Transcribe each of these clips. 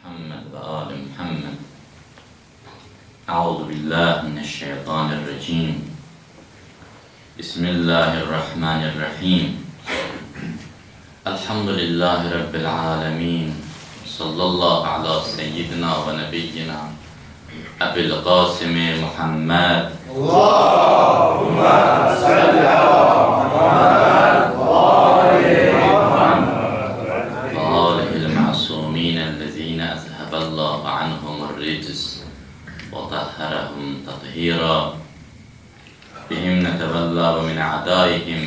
محمد وآل محمد. أعوذ بالله من الشيطان الرجيم. بسم الله الرحمن الرحيم. الحمد لله رب العالمين. صلى الله على سيدنا ونبينا أبي القاسم محمد. اللهم صل على محمد وآله المعصومين الذين أذهب الله عنهم الرجس وطهرهم تطهيرا. بهم نتولى ومن أعدائهم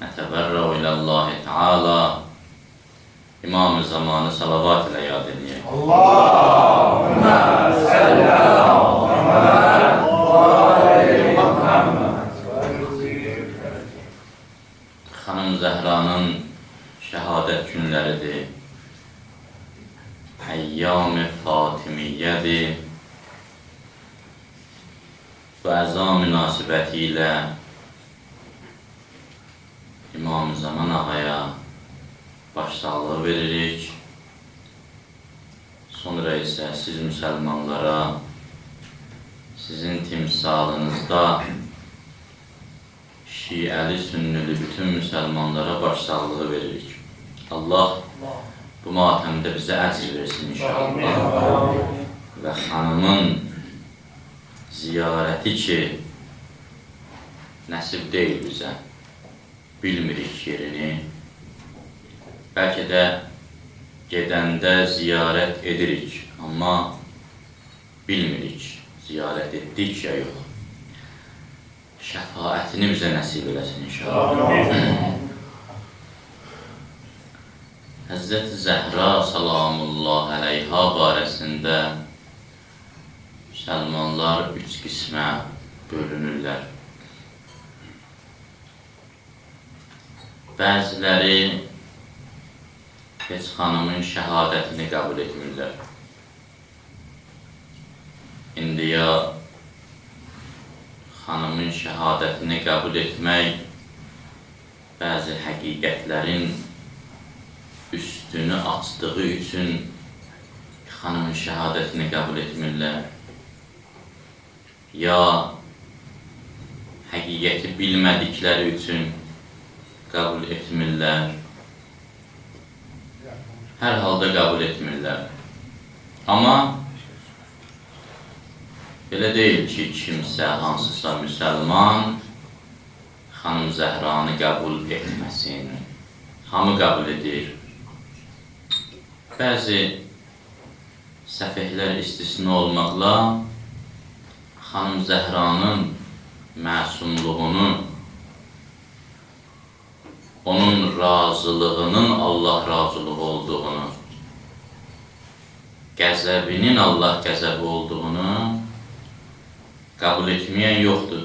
نتبرأ إلى الله تعالى. İmam-ı Zamanı salavat ile yad edeyim. Allahümme salli ala Muhammed Xanım Zəhranın şəhadət günləridir. Əyyam-ı Fatimiyyədir. Bu əza münasibəti ilə İmam-ı Zaman ağaya başsağlığı veririk. Sonra isə siz müsəlmanlara sizin timsalınızda Şiəli, Sünnili bütün müsəlmanlara başsağlığı veririk. Allah bu matəmdə bizə əcr versin inşallah. Və xanımın ziyarəti ki, nəsib deyil bizə. Bilmirik yerini. Bəlkə də gedəndə ziyarət edirik, amma bilmirik, ziyarət etdik ya yox. Şəfaətini bizə nəsib eləsin inşallah. Həzrəti Zəhra salamullah əleyha barəsində müsəlmanlar 3 qismə bölünürlər. Bəziləri heç xanımın şəhadətini qəbul etmirlər. İndi ya xanımın şəhadətini qəbul etmək bəzi həqiqətlərin üstünü açdığı üçün xanımın şəhadətini qəbul etmirlər. Ya həqiqəti bilmədikləri üçün qəbul etmirlər. Hər halda qəbul etmirlər. Amma belə deyil ki, kimsə, hansısa müsəlman xanım Zəhranı qəbul etməsin. Hamı qəbul edir. Bəzi səfehlər istisna olmaqla xanım Zəhranın məsumluğunu, onun razılığının Allah razılığı olduğunu, qəzəbinin Allah qəzəbi olduğunu qəbul etməyən yoxdur.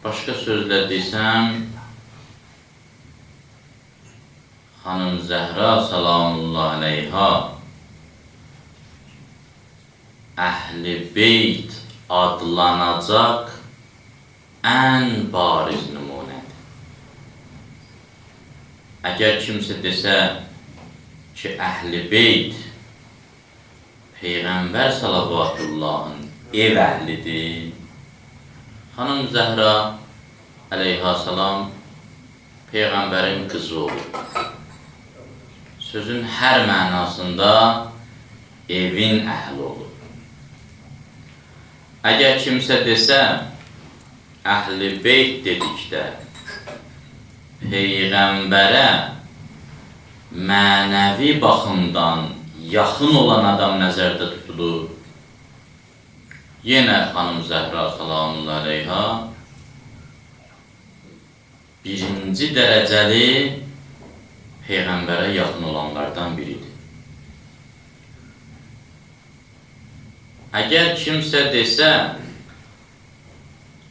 Başqa sözlə desəm, xanım Zəhra salamullah əleyha Əhl-i Beyt adlanacaq ən bariz nümunədir. Əgər kimsə desə ki, Əhl-i Beyt Peyğəmbər salavatullahın ev əhlidir, xanım Zəhra əleyha salam Peyğəmbərin qızı olur. Sözün hər mənasında evin əhli olur. Əgər kimsə desə, Əhl-i Beyt dedikdə Peyğəmbərə mənəvi baxımdan yaxın olan adam nəzərdə tutulur. Yenə xanım Zəhra salamullah əleyha birinci dərəcəli Peyğəmbərə yaxın olanlardan biridir. Əgər kimsə desə,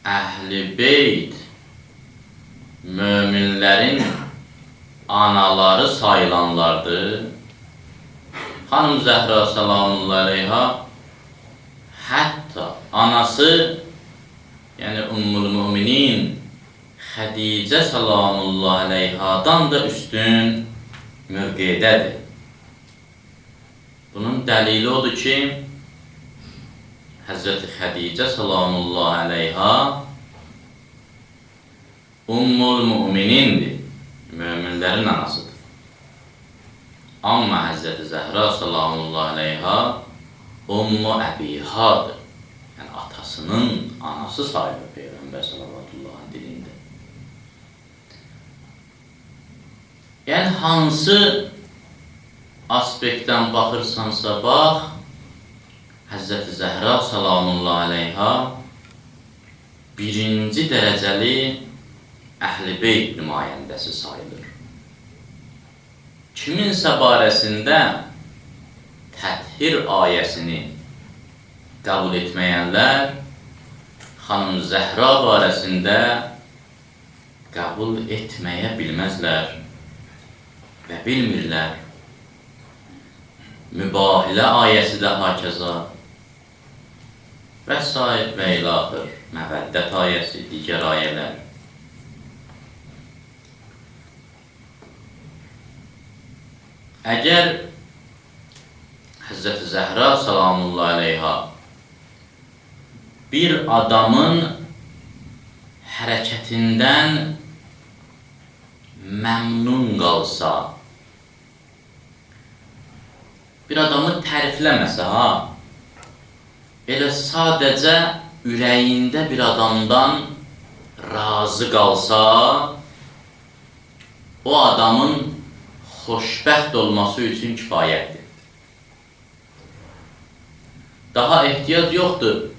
Əhl-i Beyt möminlərin anaları sayılanlardır, xanım Zəhra salamullah əleyha hətta anası, yəni Ümmül Müminin Xədicə salamullah əleyhadan da üstün mövqedədir. Bunun dəlili odur ki, Həzrəti Xədicə salamullahi əleyha Ummul Müminindir, möminlərin anasıdır. Amma Həzrəti Zəhra salamullahi əleyha Ummu Əbihadır. Yəni atasının anası sayılır Peyğəmbər sallallahu dilində. Yəni hansı aspektdən baxırsansa bax, Həzrəti Zəhra salamullahi əleyha birinci dərəcəli Əhl-i Beyt nümayəndəsi sayılır. Kiminsə barəsində Təthir ayəsini qəbul etməyənlər xanım Zəhra barəsində qəbul etməyə bilməzlər və bilmirlər. Mübahilə ayəsi də hakəza və sair və ilaxır, məvəddət ayəsi, digər ayələr. Əgər Həzrəti Zəhra salamullahi əleyha bir adamın hərəkətindən məmnun qalsa, bir adamı tərifləməsə, elə sadəcə ürəyində bir adamdan razı qalsa, o adamın xoşbəxt olması üçün kifayətdir. Daha ehtiyac yoxdur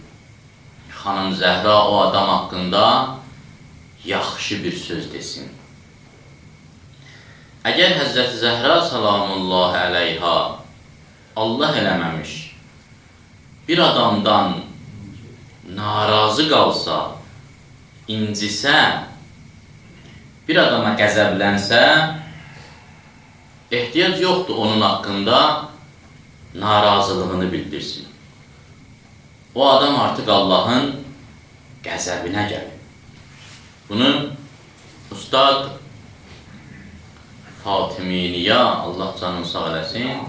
xanım Zəhra o adam haqqında yaxşı bir söz desin. Əgər Həzrəti Zəhra salamullahi əleyha Allah eləməmiş bir adamdan narazı qalsa, incisə, bir adama qəzəblənsə, ehtiyac yoxdur onun haqqında narazılığını bildirsin. O adam artıq Allahın qəzəbinə gəlir. Bunu Ustad Fatimiyyə, Allah canını sağ eləsin,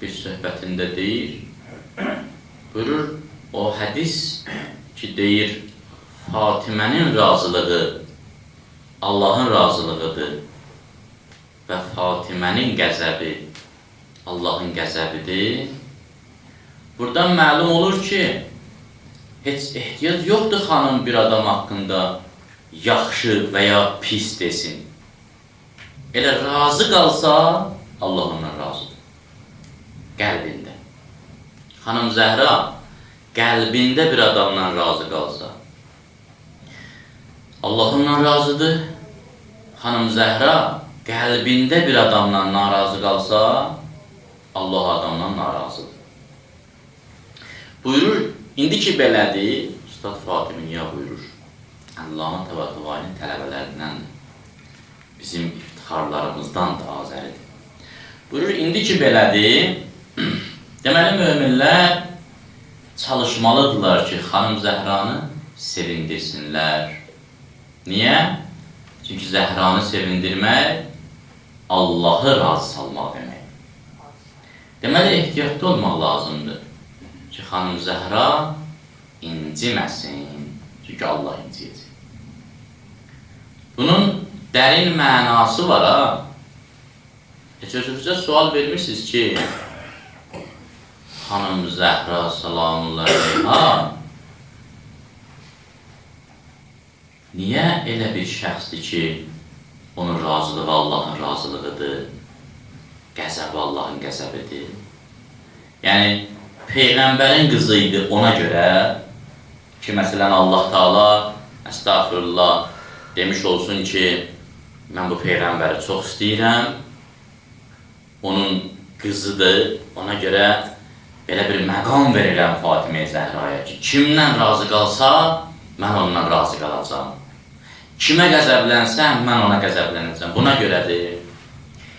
bir söhbətində deyir, buyurur, o hədis ki deyir, Fatimənin razılığı Allahın razılığıdır və Fatimənin qəzəbi Allahın qəzəbidir. Buradan məlum olur ki, heç ehtiyac yoxdur xanım bir adam haqqında yaxşı və ya pis desin. Elə razı qalsa, Allah ondan razıdır. Qəlbində. Xanım Zəhra qəlbində bir adamdan razı qalsa, Allah ondan razıdır. Xanım Zəhra qəlbində bir adamdan narazı qalsa, Allah adamdan narazıdır. Buyurur, indi ki belədir, Ustad Fatimiyyə buyurur, Allamə Təbatəvayinin tələbələrindəndir, bizim iftixarlarımızdan da azəridir. Buyurur, indi ki belədir, deməli möminlər çalışmalıdırlar ki, xanım Zəhranı sevindirsinlər. Niyə? Çünki Zəhranı sevindirmək Allahı razı salmaq demək. Deməli, ehtiyatlı olmaq lazımdır ki, xanım Zəhra inciməsin, çünki Allah inciyəcək. Bunun dərin mənası var, ha? Heç özünüzə sual vermişsiniz ki, xanım Zəhra salamullahi əleyha niyə elə bir şəxsdir ki, onun razılığı Allahın razılığıdır, qəzəbi Allahın qəzəbidir? Yəni, Peyğəmbərin qızı idi ona görə ki, məsələn, Allah Taala əstəğfirullah demiş olsun ki, mən bu Peyğəmbəri çox istəyirəm, onun qızıdır, ona görə belə bir məqam verirəm Fatimə Zəhraya ki, kimdən razı qalsa, mən ondan razı qalacam. Kimə qəzəblənsəm, mən ona qəzəblənəcəm. Buna görədir.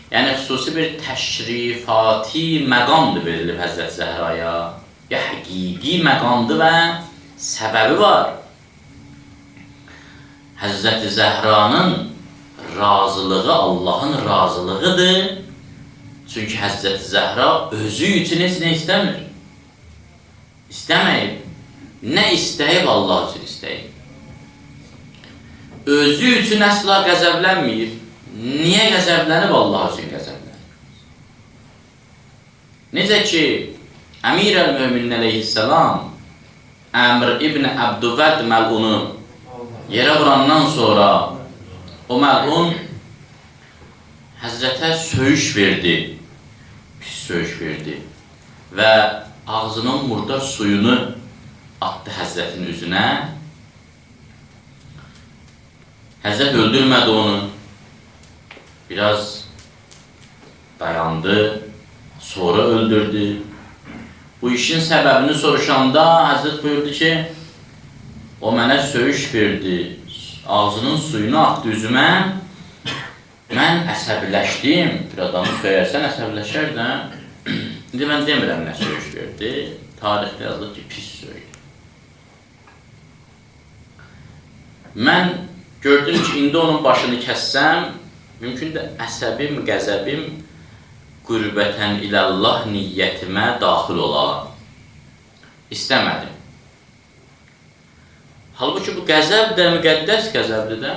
Yəni, xüsusi bir təşrifati məqamdır verilib Həzrət Zəhraya. Ya, həqiqi məqamdır və səbəbi var. Həzrət Zəhranın razılığı Allahın razılığıdır. Çünki Həzrəti Zəhra özü üçün heç nə istəmir. İstəməyib. Nə istəyib Allah üçün istəyib. Özü üçün əsla qəzəblənməyib. Niyə qəzəblənib? Allah üçün qəzəblənib. Necə ki, Əmir əl-Möminin əleyhissalam Əmr ibn Əbdüvəd məlunu yerə vurandan sonra o məlun Həzrətə söyüş verdi. Pis söyüş verdi. Və ağzının murdar suyunu atdı Həzrətin üzünə. Həzrət öldürmədi onu. Biraz dayandı. Sonra öldürdü. Bu işin səbəbini soruşanda Həzrət buyurdu ki, o mənə söyüş verdi. Ağzının suyunu atdı üzümə. Mən əsəbiləşdim. Bir adamı söyərsən əsəbiləşər də. İndi mən demirəm nə söyüş verdi. Tarixdə yazılır ki, pis söyüş. Mən gördüm ki, indi onun başını kəssəm, mümkün də əsəbim, qəzəbim qürbətən iləllah niyyətimə daxil olar. İstəmədim. Halbuki bu qəzəb də müqəddəs qəzəbdir də.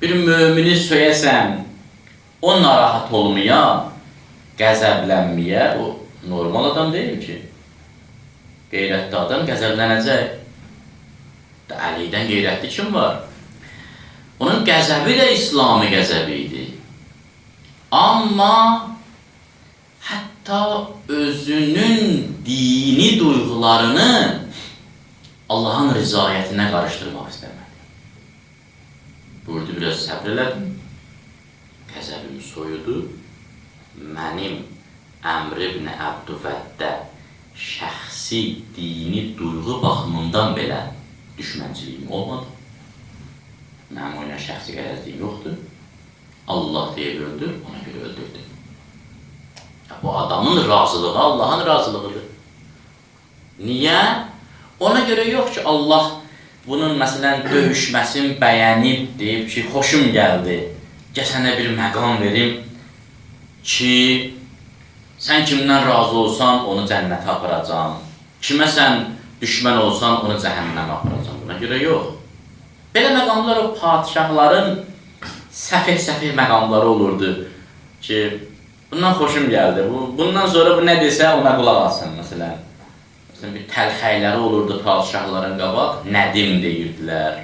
Bir mömini söyəsən, o narahat olmaya, qəzəblənməyə, o normal adam deyil ki. Qeyrətli adam qəzəblənəcək. Əlidən qeyrətli kim var? Onun qəzəbi də İslami qəzəbi idi. Amma hətta özünün dini duyğularını Allahın rızayətinə qarışdırmaq istəmədi. Burada biraz səbr elədim. Qəzəbimi soyudu. Mənim Əmr ibn Əbdüvəddə şəxsi dini duyğu baxımından belə düşmənçiliyim olmadı. Mənim oyuna şəxsi qərəzliyim yoxdur. Allah deyib öldür, ona görə öldürdü. Bu adamın razılığı Allahın razılığıdır. Niyə? Ona görə yox ki, Allah bunun məsələn döyüşməsini bəyənib, deyib ki, xoşum gəldi, gəl sənə bir məqam verim ki, sən kimdən razı olsan, onu cənnətə aparacam. Kimə sən düşmən olsan, onu cəhənnəmə aparacam. Buna görə yox. Belə məqamlar o padişahların səfih-səfih məqamları olurdu ki, bundan xoşum gəldi, bundan sonra bu nə desə ona qulaq alsın, məsələn. Bir təlxəyləri olurdu padişahların qabaq, Nədim deyirdilər,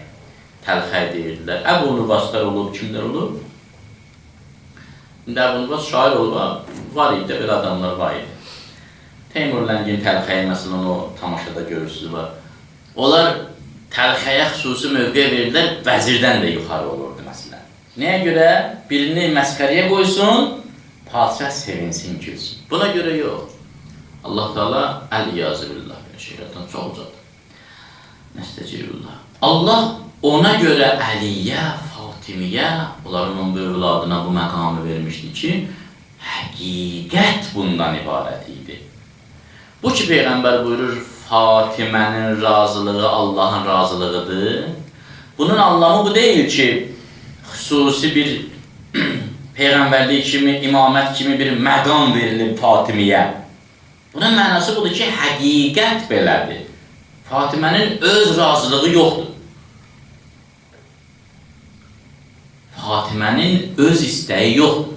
təlxəy deyirdilər. Əbu Nüvaslar olub, kimlər olub? İndi Əbu Nüvas şair olub, var idi, belə adamlar var idi. Teymur Ləngin təlxəyi, məsələn, o tamaşada görürsünüz var. Onlar təlxəyə xüsusi mövqe verirlər, vəzirdən də yuxarı olurdu, məsələn. Nəyə görə? Birini məskəriyə qoysun, padişah sevinsin, gülsün. Buna görə yox. Allah Teala əl-iyazı billah şeylərdən çox ucadır. Nəstəcirullah. Allah ona görə Əliyə, Fatimiyə, onların bu övladına bu məqamı vermişdi ki, həqiqət bundan ibarət idi. Bu ki, Peyğəmbər buyurur, Fatimənin razılığı Allahın razılığıdır. Bunun anlamı bu deyil ki, xüsusi bir Peyğəmbərlik kimi, imamət kimi bir məqam verilib Fatimiyə. Bunun mənası budur ki, həqiqət belədir. Fatimənin öz razılığı yoxdur. Fatimənin öz istəyi yoxdur.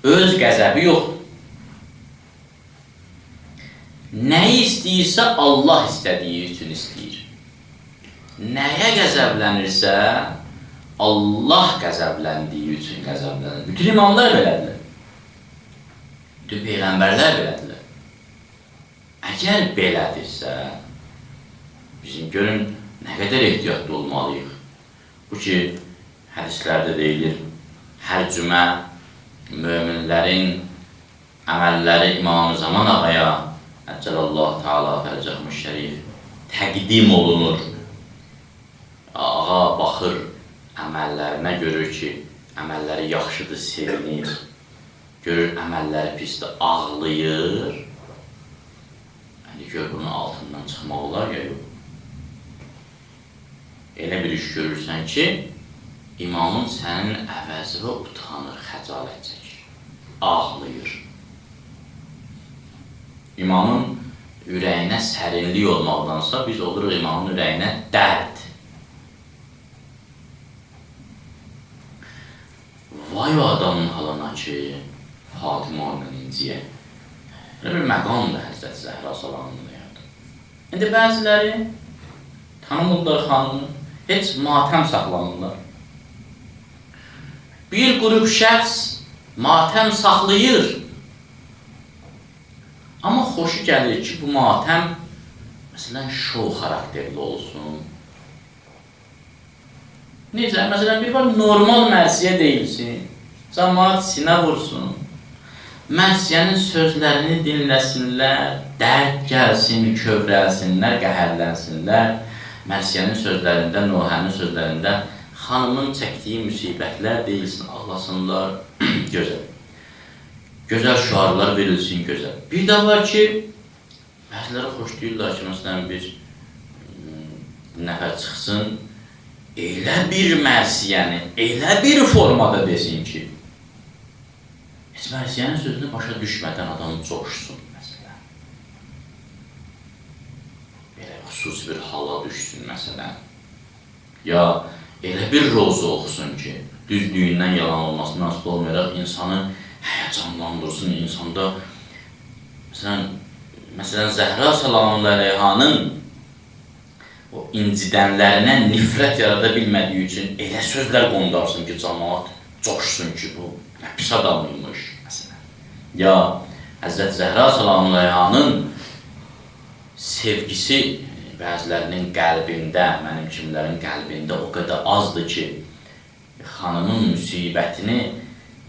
Öz qəzəbi yoxdur. Nəyi istəyirsə Allah istədiyi üçün istəyir. Nəyə qəzəblənirsə Allah qəzəbləndiyi üçün qəzəblənir. Bütün imamlar belədirlər. Bütün peyğəmbərlər belədirlər. Əgər belədirsə, bizim görün nə qədər ehtiyatlı olmalıyıq. Bu ki, hədislərdə deyilir, hər cümə möminlərin əməlləri İmam-ı Zaman ağaya, Əccəlallahu Teala fərcəhmiş şərif təqdim olunur. Ağa baxır əməllərinə, görür ki, əməlləri yaxşıdır, sevinir. Görür əməlləri pisdir, ağlayır. Yəni, gör bunun altından çıxmaq olar ya yox. Elə bir iş görürsən ki, imamın sənin əvəzivə utanır, xəcalət çəkir, ağlayır. İmamın ürəyinə sərinlik olmaqdansa, biz oluruq imamın ürəyinə dərd. Vay o adamın halına ki, Fatıma ilə inciyə. Elə bir məqamdır Həzrət Zəhra salamının həyatı. İndi bəziləri tanımırlar xanımı, heç matəm saxlanırlar. Bir qrup şəxs matəm saxlayır. Amma xoşu gəlir ki, bu matəm məsələn, şov xarakterli olsun. Necə? Məsələn, bir var, normal mərsiyə deyilsin, cəmaat sinə vursun, mərsiyənin sözlərini dinləsinlər, dərd gəlsin, kövrəlsinlər, qəhərlənsinlər, mərsiyənin sözlərində, Nuhənin sözlərində xanımın çəkdiyi müsibətlər deyilsin, ağlasınlar, gözəl. Gözəl şüarlar verilsin, gözəl. Bir də var ki, bəziləri xoş deyirlər ki, məsələn, bir nəfər çıxsın, elə bir mərsiyəni, elə bir formada desin ki, heç mərsiyənin sözünü başa düşmədən adam coşsun, məsələn. Belə xüsusi bir hala düşsün, məsələn. Ya elə bir rozu oxusun ki, düzlüyündən yalan olmasından asılı olmayaraq insanı həyəcanlandırsın, insanda məsələn Zəhra salamın əleyhanın o incidənlərinə nifrət yarada bilmədiyi üçün elə sözlər qondarsın ki, cəmaat coşsun ki, bu nə pis adamıymış, məsələn. Ya Həzrət Zəhra salamın əleyhanın sevgisi bəzilərinin qəlbində, mənim kimlərin qəlbində o qədər azdır ki, xanımın müsibətini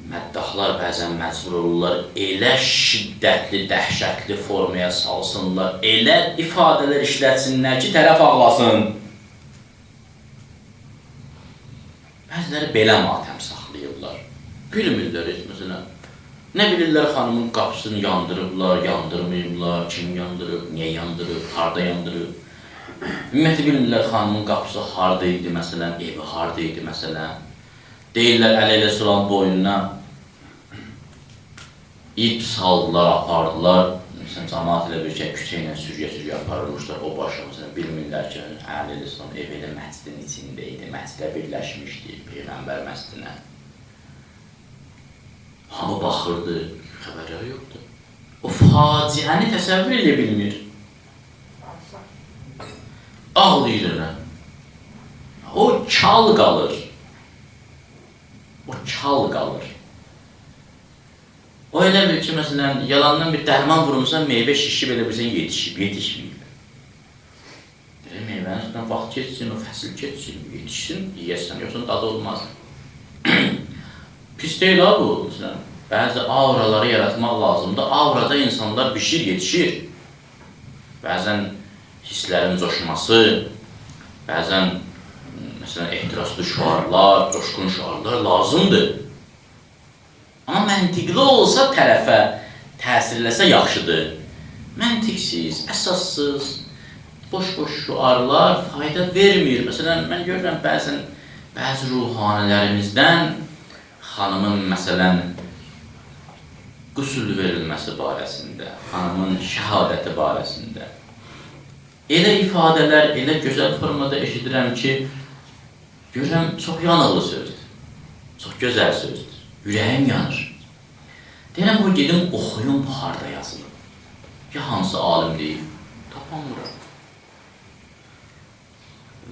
məddahlar bəzən məcbur olurlar, elə şiddətli, dəhşətli formaya salsınlar, elə ifadələr işlətsinlər ki, tərəf ağlasın. Bəziləri belə matəm saxlayırlar. Bilmirlər heç, məsələn. Nə bilirlər xanımın qapısını yandırıblar, yandırmayıblar, kim yandırıb, niyə yandırıb, harada yandırıb. Ümumiyyətlə bilmirlər xanımın qapısı harada idi, məsələn, evi harada idi, məsələn. Deyirlər, əl-elə sulan boynuna ip saldılar, apardılar. Məsələn, cəmaat ilə bir küçə ilə sürgə-sürgə aparılmışlar o başa. Məsələn, bilmirlər ki, əl-elə sulan ev elə məscidin içində idi, məscidə birləşmişdi, Peyğəmbər məscidinə. Hamı baxırdı, xəbərləri yoxdur. O faciəni təsəvvür edə bilmir. Ağlayırlar. O kal qalır. O kal qalır. O elə bir ki, məsələn, yalandan bir dərman vurmuşsan, meyvə şişib elə bilsən yetişib, yetişməyib. Meyvənin üstündən vaxt keçsin, o fəsil keçsin, yetişsin, yiyəsən, yoxsa dadı olmaz. Pis deyil ha bu, məsələn, bəzi auraları yaratmaq lazımdır. Aurada insanlar bişir, yetişir. Bəzən hisslərin coşması, bəzən məsələn, ehtiraslı şüarlar, coşqun şüarlar lazımdır. Amma məntiqli olsa tərəfə təsirləsə yaxşıdır. Məntiqsiz, əsassız, boş-boş şüarlar fayda vermir. Məsələn, mən görürəm bəzi ruhanilərimizdən xanımın, məsələn, qüsul verilməsi barəsində, xanımın şəhadəti barəsində elə ifadələr, elə gözəl formada eşidirəm ki, görürəm, çox yanıqlı sözdür, çox gözəl sözdür, ürəyim yanır. Deyirəm, bu gedim oxuyum, bu harada yazılır. Ya hansı alim deyil, tapamıram.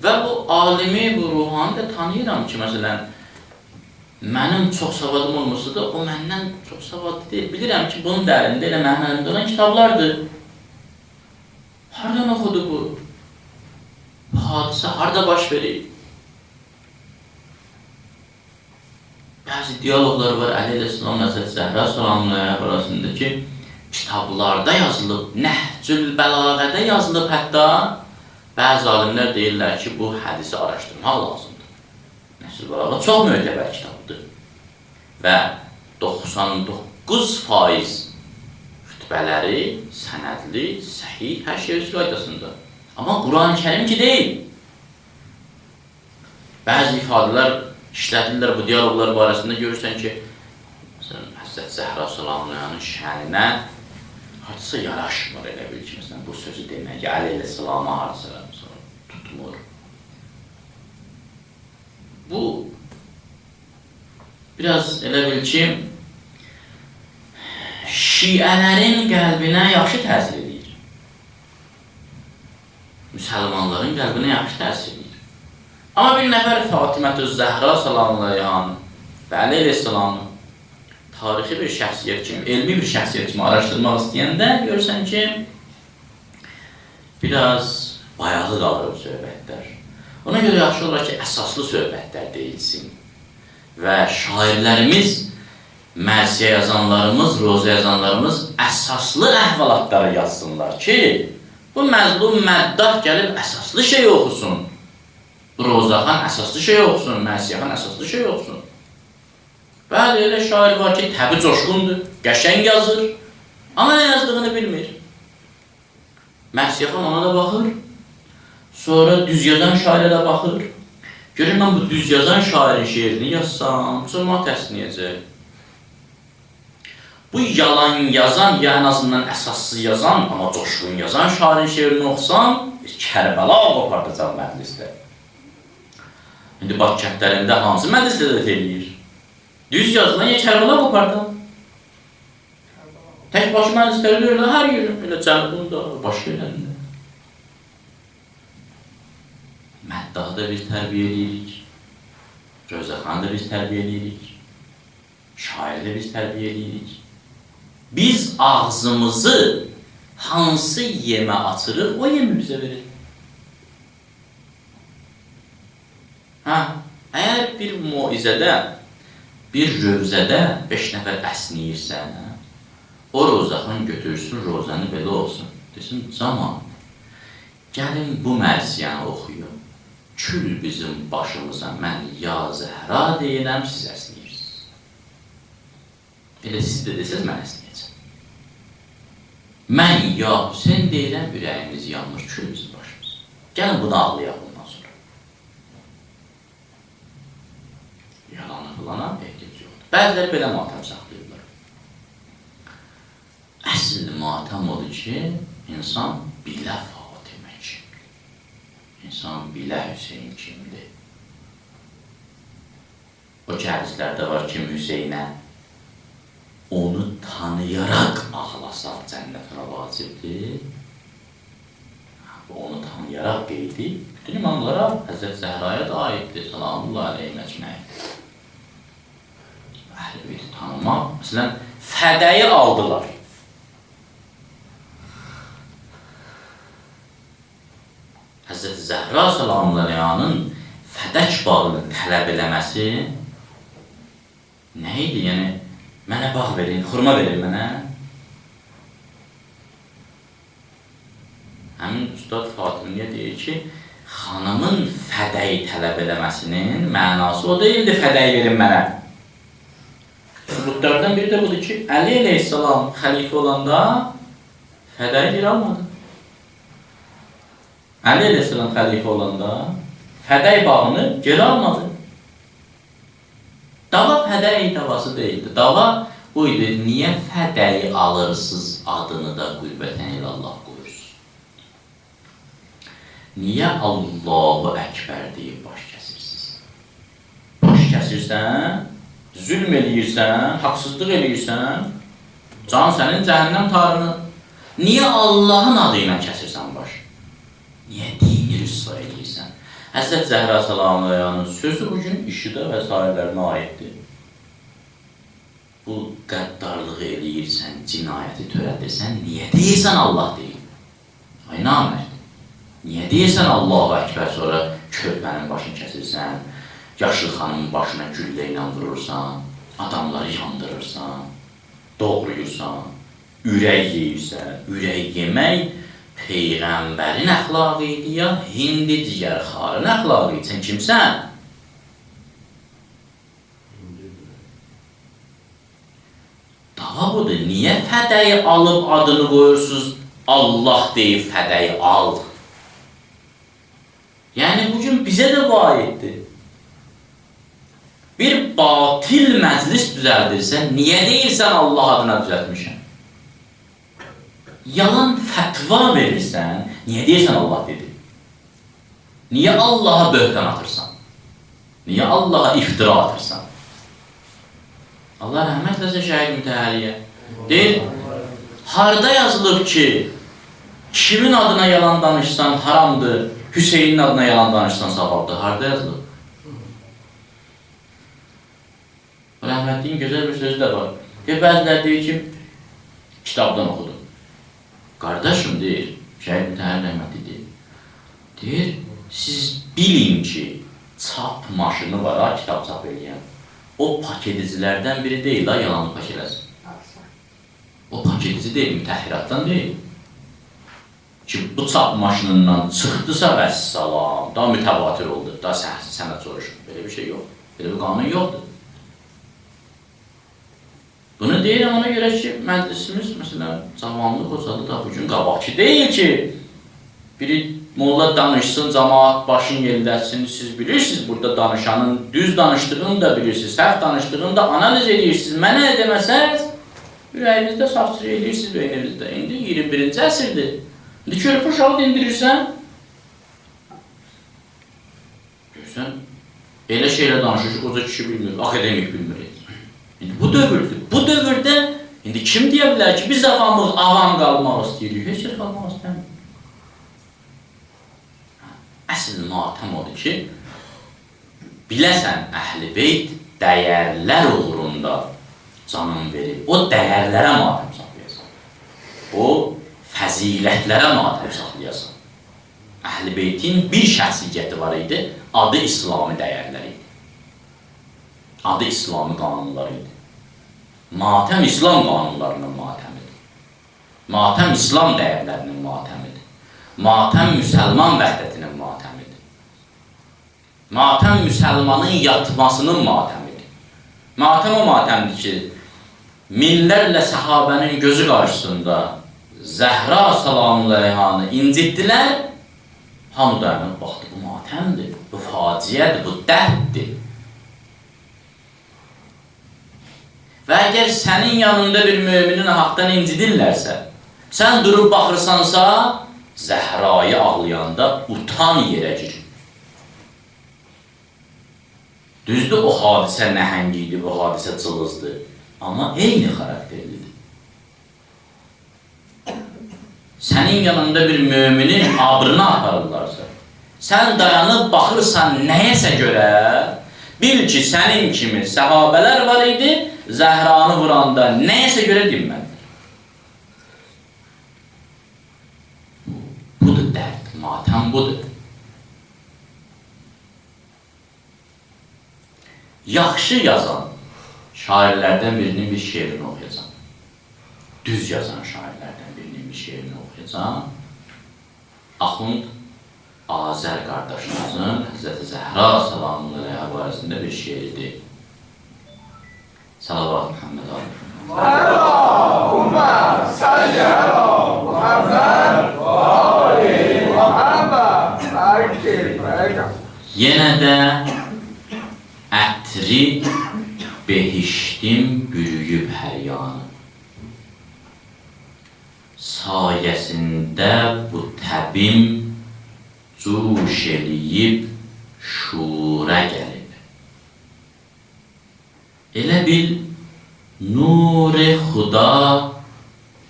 Və bu alimi, bu ruhanı da tanıyıram ki, məsələn, mənim çox savadım olmasa da, o məndən çox savadlı deyil. Bilirəm ki, bunun dərində elə mənim əlimdə olan kitablardır. Hardan oxudu bu? Hadisə harada baş verir? Bəzi diyaloglar var, Əli İslam Nəzət Zəhra salamın arasında ki, kitablarda yazılıb, Nəhcül Bəlağədə yazılıb hətta. Bəzi alimlər deyirlər ki, bu hədisi araşdırmaq lazımdır. Nəhcül Bəlağə çox möhtəbər kitabdır. Və 99% xütbələri sənədli, səhih, hər şey öz qaydasında. Amma Quran-ı Kərim ki deyil. Bəzi ifadələr işlədirlər bu dialoqlar barəsində, görürsən ki, Həzrət Zəhra salamlayanın şəninə hardasa yaraşmır, elə bil ki, məsələn, bu sözü demək, Əli ilə salama hardasa tutmur. Bu, biraz elə bil ki, şiələrin qəlbinə yaxşı təsir edir. Müsəlmanların qəlbinə yaxşı təsir edir. Amma bir nəfər Fatimətü Zəhra salamlayan və Əli əleyhissalamı tarixi bir şəxsiyyət kimi, elmi bir şəxsiyyət kimi araşdırmaq istəyəndə görürsən ki, biraz bayağı qalır bu söhbətlər. Ona görə yaxşı olar ki, əsaslı söhbətlər deyilsin və şairlərimiz, mərsiyə yazanlarımız, roza yazanlarımız əsaslı əhvalatları yazsınlar ki, bu məzlum məddah gəlib əsaslı şey oxusun. Rozaxan əsaslı şey oxusun, mərsiyəxan əsaslı şey oxusun. Bəli, elə şair var ki, təbi coşqundur, qəşəng yazır, amma nə yazdığını bilmir. Mərsiyəxan ona da baxır, sonra düz yazan şairə də baxır. Görür, mən bu düz yazan şairin şeirini yazsam, cəmaat əsniyəcək. Bu yalan yazan, ya en azından əsassız yazan, amma coşqun yazan şairin şeirini oxusam, bir Kərbəla qopardacaq məclisdə. İndi Bakı kəndlərində hansı məclisdə də eləyir? Düz yazılan ya Kərbəla qopardaq. Tək başı məclisləri görürlər hər yerin, elə cənubunda, başqa yerlərində. Məddahı da biz tərbiyə edirik, Rövzəxanı da biz tərbiyə edirik, şairi də biz tərbiyə edirik. Biz ağzımızı hansı yemə açırıq, o yemi bizə verir. Əgər bir muizədə, bir rövzədə 5 nəfər əsniyirsən, o rozaxın götürsün, rozanı belə olsun. Desin, zaman, gəlin bu mərsiyəni oxuyun. Kül bizim başımıza, mən ya Zəhra deyirəm, siz əsniyirsiniz. Elə siz də desəz, mən əsniyəcəm. Mən ya Hüseyin deyirəm, ürəyimiz yanmır, kül bizim başımıza. Gəlin bunu ağlayaq bundan sonra. Yalanı qılana ehtiyac yoxdur. Bəziləri belə matəm saxlayırlar. Əsl matəm odur ki, insan bilə Fatimə kimdir. İnsan bilə Hüseyin kimdir. O hədislərdə var ki, Hüseynə onu tanıyaraq ağlasaq cənnətə vacibdir. Onu tanıyaraq qeydi. Bütün imamlara Həzrət Zəhraya da aiddir. Salamullah aleyhi məcməyin. Əhl-i beyti tanımaq. Məsələn, fədəyi aldılar. Həzrət Zəhra salamlaryanın fədək bağını tələb eləməsi nə idi? Yəni, mənə bağ verin, xurma verin mənə. Həmin Üstad Fatimiyyə deyir ki, xanımın fədəyi tələb eləməsinin mənası o deyildi, fədəyi verin mənə. Sübutlardan biri də budur ki, Əli əleyhissalam xəlifə olanda fədəyi geri almadı. Əli əleyhissalam xəlifə olanda fədəyi bağını geri almadı. Dava fədəyi davası deyildi. Dava bu idi, niyə fədəyi alırsınız adını da qürbətən ilə Allah qoyursunuz? Niyə Allahu Əkbər deyib baş kəsirsiniz? Baş kəsirsən, zülm eləyirsən, haqsızlıq eləyirsən, can sənin cəhənnəm tarını. Niyə Allahın adı ilə kəsirsən baş? Niyə dini rüsva eləyirsən? Həzrət Zəhra salamlayanın sözü bugün işidə və sairlərinə aiddir. Bu qəddarlığı eləyirsən, cinayəti törədirsən, niyə deyirsən Allah deyil? Ay namərd. Niyə deyirsən Allahu Əkbər, sonra körpənin başını kəsirsən, yaşlı xanımın başına güllə ilə vurursan, adamları yandırırsan, doğruyursan, ürək yeyirsən, ürək yemək Peyğəmbərin əxlaqı idi ya hindi ciyərxarın əxlaqı idi? Sən kimsən? Dava budur. Niyə fədəyi alıb adını qoyursunuz? Allah deyib fədəyi al. Yəni bugün bizə də bu aiddir. bir batil məclis düzəldirsən, niyə deyirsən Allah adına düzəltmişəm? Yalan fətva verirsən, niyə deyirsən Allah dedi? Niyə Allaha böhtan atırsan? Niyə Allaha iftira atırsan? Allah rəhmət eləsin şəhid mütəhəlliyə. Deyir, harada yazılıb ki, kimin adına yalan danışsan haramdır, Hüseynin adına yalan danışsan savabdır. Harada yazılıb? Rəhmətliyin gözəl bir sözü də var. Bəziləri deyir ki, kitabdan oxudum. Qardaşım deyir, şəhid mütəhəlli rəhmətli deyir. Deyir, siz bilin ki, çap maşını var ha, kitab çap eləyən. O paketicilərdən biri deyil ha, yalanı pak eləsin. O paketici deyil, mütəhhiratdan deyil. Ki, bu çap maşınından çıxdısa vəssalam, daha mütəvatir oldu, daha sənət soruşur. Belə bir şey yox, belə bir qanun yoxdur. Bunu deyirəm ona görə ki, məclisimiz, məsələn, cavanlıq qocalı da bugün qabaqçı deyil ki, biri molla danışsın, cəmaat başını yellətsin, siz bilirsiniz, burada danışanın düz danışdığını da bilirsiniz, səhv danışdığını da analiz edirsiniz, mənə nə deməsəz, ürəyinizdə safçı edirsiniz beynimizdə. İndi 21-ci əsrdir. İndi körpü uşağı dindirirsən, görürsən, elə şeylə danışır ki, qoca kişi bilmir, akademik bilmir. İndi bu dövrdür. Bu dövrdə indi kim deyə bilər ki, biz avam qalmaq istəyirik? Heç yer qalmaq istəmir. Əsl matəm odur ki, biləsən Əhl-i Beyt dəyərlər uğrunda canın verir. O dəyərlərə matəm saxlayasan. O fəzilətlərə matəm saxlayasan. Əhl-i Beytin bir şəxsiyyəti var idi, adı İslami dəyərləri idi. Adı İslami qanunları idi. Matəm İslam qanunlarının matəmidir. Matəm İslam dəyərlərinin matəmidir. Matəm müsəlman vəhdətinin matəmidir. Matəm müsəlmanın yatmasının matəmidir. Matəm o matəmdir ki, minlərlə səhabənin gözü qarşısında Zəhra salamü aleyhanı incitdilər, hamı dayanıb baxdı, bu matəmdir, bu faciədir, bu dərddir. Və əgər sənin yanında bir müminin haqdan incidirlərsə, sən durub baxırsansa, Zəhrayı ağlayanda utan yerə gir. Düzdür, o hadisə nəhəngidir, bu hadisə cılızdır, amma eyni xarakterlidir. Sənin yanında bir müminin abrını aparırlarsa, sən dayanıb baxırsan nəyəsə görə, bil ki, sənin kimi səhabələr var idi, Zəhranı vuranda nəyəsə görə dinməlidir. Budur dərd, matəm budur. Yaxşı yazan şairlərdən birinin bir şeirini oxuyacam. Düz yazan şairlərdən birinin bir şeirini oxuyacam. Axund Azər qardaşımızın Həzrəti Zəhra salamı aleyhə barəsində bir şeirdir. Salavat Muhammed Ali. Allahümme salli ala Muhammed ve ali Muhammed. Yenə də ətri behiştim bürüyüb hər yanı. Sayəsində bu təbim cuş eləyib şura gəlib. Elə bil nur-i Xuda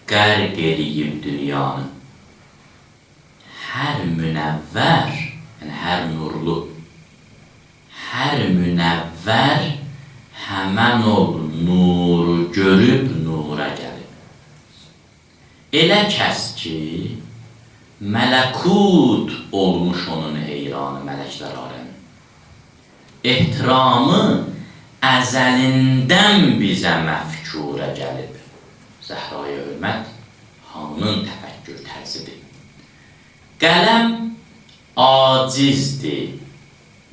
qərq eləyib dünyanı. Hər münəvvər, yəni hər nurlu, hər münəvvər həmən o nuru görüb nura gəlib. Elə kəs ki, mələkut olmuş onun heyranı mələklər aləmi. Ehtiramı əzəlindən bizə məfkura gəlib. Zəhraya hörmət hanının təfəkkür tərzidir. Qələm acizdir,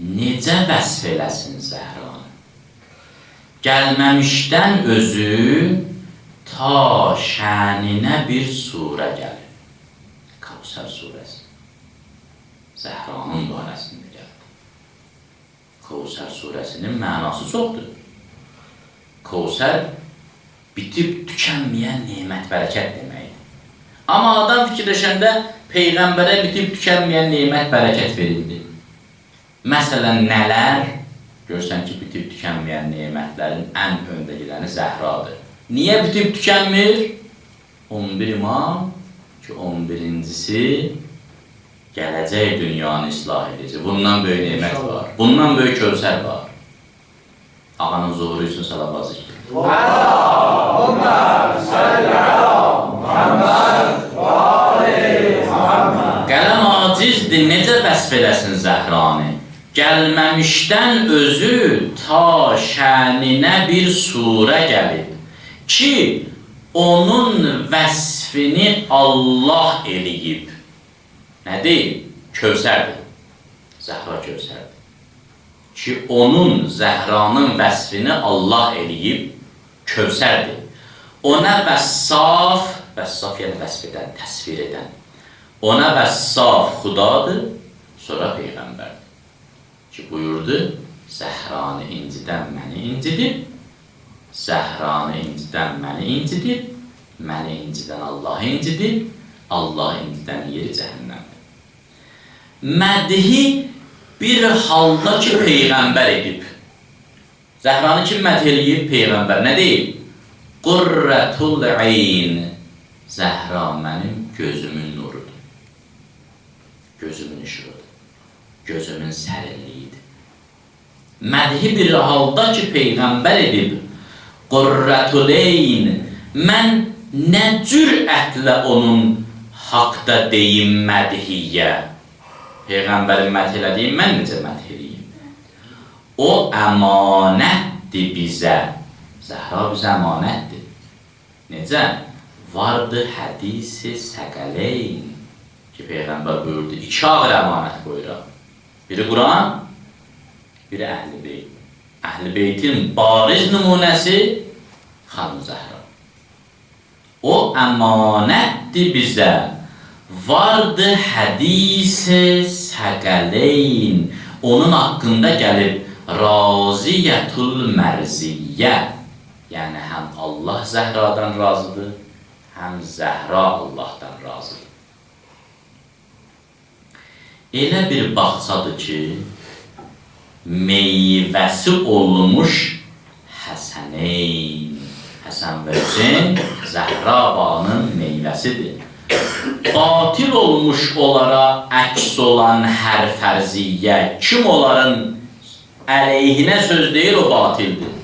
necə vəsf eləsin Zəhranı? Gəlməmişdən özü ta şəninə bir surə gəlir. Kavsər surəsi. Zəhranın barəsində gəldi. Kevser suresinin mənası çoxdur. Kevser bitib tükənməyən nemət, bərəkət deməkdir. Amma adam fikirləşəndə Peyğəmbərə bitib tükənməyən nemət, bərəkət verildi. Məsələn, nələr? Görsən ki, bitib tükənməyən nemətlərin ən öndə gedəni Zəhradır. Niyə bitib tükənmir? 11 imam ki, 11-incisi gələcək dünyanı islah edəcək. Bundan böyük nemət var. Bundan böyük Kevser var. Ağanın zuhuru üçün salavat zikr. Allahümme salli ala Muhammed ve ali Muhammed. Qələm acizdir, necə vəsf eləsin Zəhranı? Gəlməmişdən özü ta şəninə bir surə gəlib ki, onun vəsfini Allah eləyib. Nə deyil? Kevserdir. Zəhra Kevserdir. Ki, onun, Zəhranın vəsfini Allah eləyib, Kevserdir. Ona vəssaf, vəssaf yəni vəsf edən, təsvir edən. Ona vəssaf Xudadır, sonra Peyğəmbərdir. Ki, buyurdu, Zəhranı incidən məni incidir, Zəhranı incidən məni incidir, məni incidən Allah incidir, Allah incidən yeri cəhənnəmdir. Mədhi bir halda ki, Peyğəmbər edib. Zəhranı kim məth eləyib? Peyğəmbər. Nə deyib? Qurratul ayn. Zəhra mənim gözümün nurudur. Gözümün işığıdır. Gözümün sərinliyidir. Mədhi bir halda ki, Peyğəmbər edib. Qurratul ayn. Mən nə cürətlə onun haqda deyim mədhiyyə. Peyğəmbərin məth elədiyim, mən necə məth eləyim? O əmanətdir bizə. Zəhra bizə əmanətdir. Necə? Vardı hədisi səqələyn ki, Peyğəmbər buyurdu, 2 ağır əmanət qoyuram. Biri Quran, biri Əhl-i Beyt. Əhl-i Beytin bariz nümunəsi Xanım Zəhra. O əmanətdir bizə. Vardı hədis-i səqələyn. Onun haqqında gəlib raziyətul mərziyyə. Yəni, həm Allah Zəhradan razıdır, həm Zəhra Allahdan razıdır. Elə bir bağçadır ki, meyvəsi olmuş Həsəneyn. Həsən və Hüseyn Zəhra bağının meyvəsidir. Batil olmuş onlara əks olan hər fərziyyə, kim onların əleyhinə söz deyir, o batildir.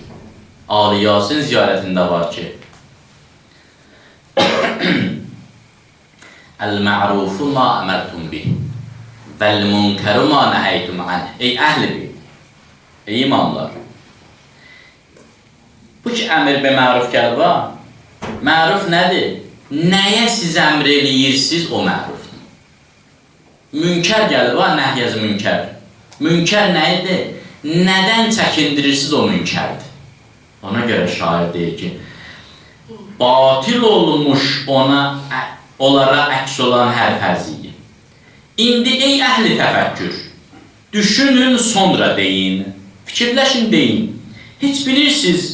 Ali Yasin ziyarətində var ki, Əl-mə'rufu ma əmərtum bih, vəl-münkəru ma nəhəytum anh. Ey əhl-i beyt, ey imamlar, bu ki, əmr be məruf gəl var. Məruf nədir? Nəyə siz əmr eləyirsiniz, o mərufdur. Münkər gəlir var, nəhyəz münkər. Münkər nə idi? Nədən çəkindirirsiniz, o münkərdir. Ona görə şair deyir ki, batil olmuş onlara əks olan hər fərziyyə. İndi ey əhli təfəkkür, düşünün, sonra deyin, fikirləşin, deyin. Heç bilirsiniz,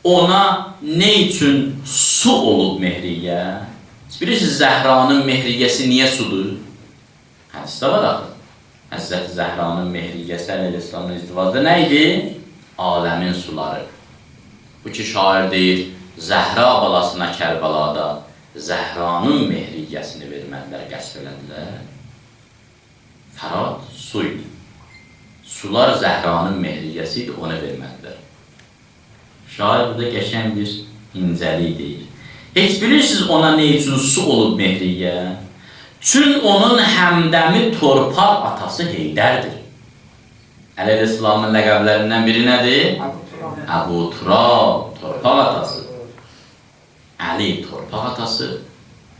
ona nə üçün su olub mehriyyə? Bilirsiniz, Zəhranın mehriyyəsi niyə sudur? Hədisdə var axı. Həzrəti Zəhranın mehriyyəsi Əl-İslamın izdivazda nə idi? Aləmin suları. Bu ki, şair deyir, Zəhra balasına Kərbalada Zəhranın mehriyyəsini vermədilər, qəsb elədilər. Fərad su idi. Sular Zəhranın mehriyyəsi idi, onu vermədilər. Şair burada qəşəng bir incəlik deyir. Heç bilirsiniz ona nə üçün su olub mehriyyə? Çün onun həmdəmi torpaq atası Heydərdir. Əl-İslamın ləqəblərindən biri nədir? Əbu Turab, torpaq atası. Əli, torpaq atası.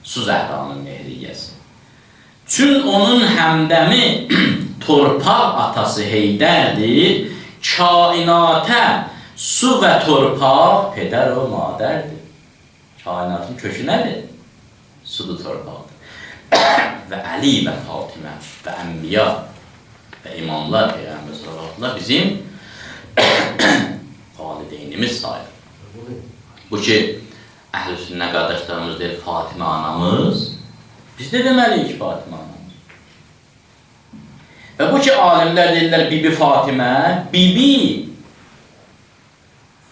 Su Zəhranın mehriyyəsi. Çün onun həmdəmi torpaq atası Heydərdir. Kainatə su və torpaq pedər o madərdir. Kainatın kökü nədir? Sudur, torpaqdır. Və Əli və Fatimə və Ənbiya. və imamlar, Peyğəmbər sallallahu bizim valideynimiz sayılır. Bu ki, Əhl-i Sünnə qardaşlarımız deyir, Fatimə anamız, biz də deməliyik Fatimə anamız. Və bu ki, alimlər deyirlər Bibi Fatimə, Bibi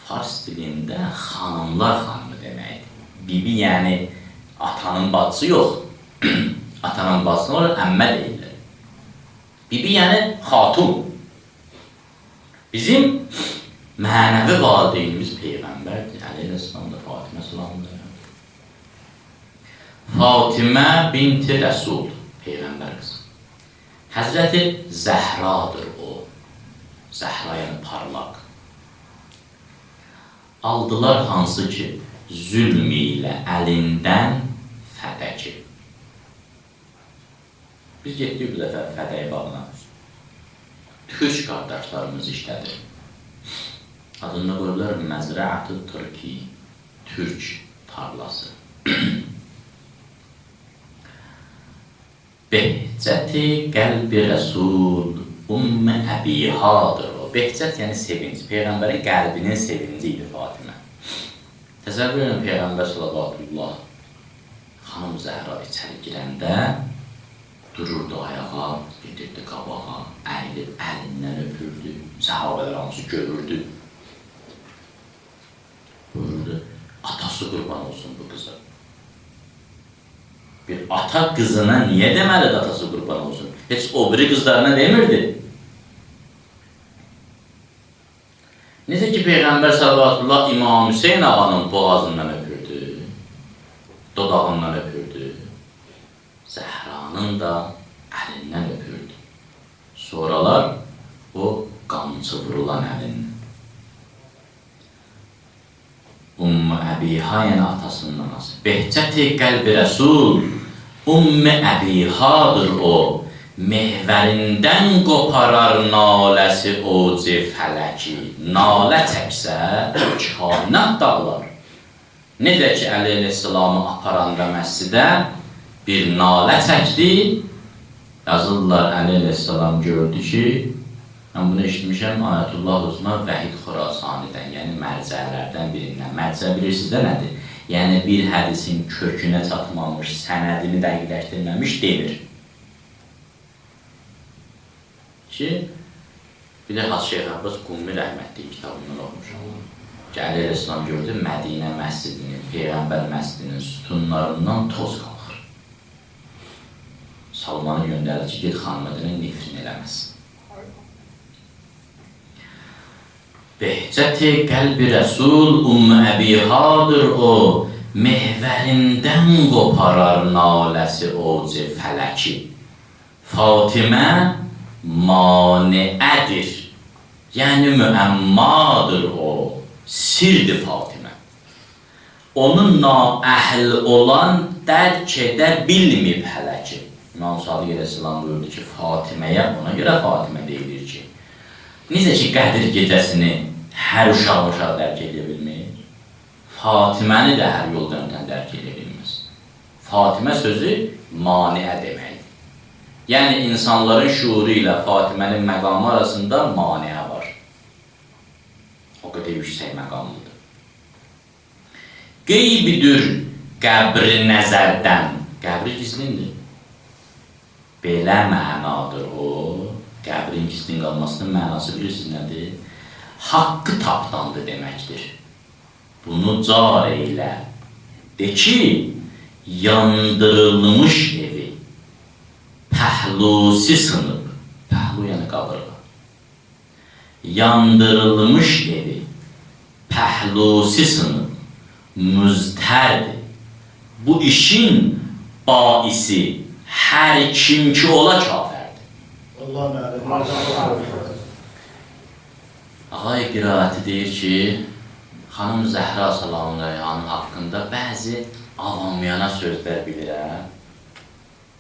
fars dilində xanımlar xanımı deməkdir. Bibi yəni atanın bacısı yox. Atanın bacısına olur, əmmə deyirlər. Bibi yəni xatun. Bizim mənəvi valideynimiz Peyğəmbərdir. Əleyhisselam da Fatimə salamdır. Fatimə binti Rəsul, Peyğəmbər qızı. Həzrəti Zəhradır o. Zəhra yəni parlaq. Aldılar hansı ki, zülm ilə əlindən fədəki. Biz getdik bu dəfə fədəyi bağına. Türk qardaşlarımız işlədir. Adını qoyurlar Məzrəət-ı Türki, Türk tarlası. Behcəti qəlbi Rəsul, Ümmü Əbihadır o. Behcət yəni sevinç. Peyğəmbərin qəlbinin sevinci idi Fatimə. Təsəvvür edin Peyğəmbər sallallahu xanım Zəhra içəri girəndə dururdu ayağa, gedirdi qabağa, əyilib əlindən öpürdü. Səhabələr hamısı görürdü. Buyurdu, atası qurban olsun bu qıza. Bir ata qızına niyə deməlidir atası qurban olsun? Heç o biri qızlarına demirdi. Necə ki, Peyğəmbər sallallahu İmam Hüseyin ağanın boğazından öpürdü, dodağından öpürdü, Zəhranın da əlindən öpürdü. Sonralar o qamçı vurulan əlin. Ümmü Əbiha yəni atasının anası. Behcəti qəlbi Rəsul, Ümmü Əbihadır o. Mehvərindən qoparar naləsi oci fələki. Nalə çəksə, kainat dağlar. Necə ki, Əleyhisselamı aparanda məscidə bir nalə çəkdi, yazırlar Əleyhisselam gördü ki, mən bunu eşitmişəm Ayətullah Osman Vəhid Xurasanidən, yəni mərcələrdən birindən. Mərcə bilirsiniz də nədir? Yəni bir hədisin kökünə çatmamış, sənədini dəqiqləşdirməmiş demir. Ki, bir də Hacı Şeyx Abbas Qummi rəhmətli kitabından oxumuşam. Ki, Əleyhisselam gördü, Mədinə məscidinin, Peyğəmbər məscidinin sütunlarından toz qalxır. Salmanı göndərdi ki, get xanımədinə nifrin eləməsin. Behcəti qəlbi Rəsul, Ümmü Əbihadır o, mehvərindən qoparar naləsi oci fələki. Fatimə maniədir, yəni müəmmadır o, sirdir Fatimə. Onun naəhl olan dərk edə bilməyib hələ ki. İmam Sadiq Əleyhisselam buyurdu ki, Fatiməyə ona görə Fatimə deyilir ki, necə ki Qədir gecəsini hər uşaq dərk edə bilmir, Fatiməni də hər yoldan dərk edə bilməz. Fatimə sözü maniə deməkdir. Yəni, insanların şuuru ilə Fatimənin məqamı arasında maniə var. O qədər yüksək məqamlıdır. Qeybidir qəbri nəzərdən. Qəbri gizlindir. Belə mənadır o. Qəbrin gizlin qalmasının mənası bilirsiniz nədir? Haqqı tapdandı deməkdir. Bunu car eylə. De ki, yandırılmış evi. Pəhlusi sınıb, pəhlu yəni qabırğa. Yandırılmış evi, pəhlusi sınıb, müztərdir. Bu işin baisi hər kim ki ola kafərdir. Ağay qiraəti deyir ki, xanım Zəhra salamının haqqında bəzi avamiyana sözlər bilirəm.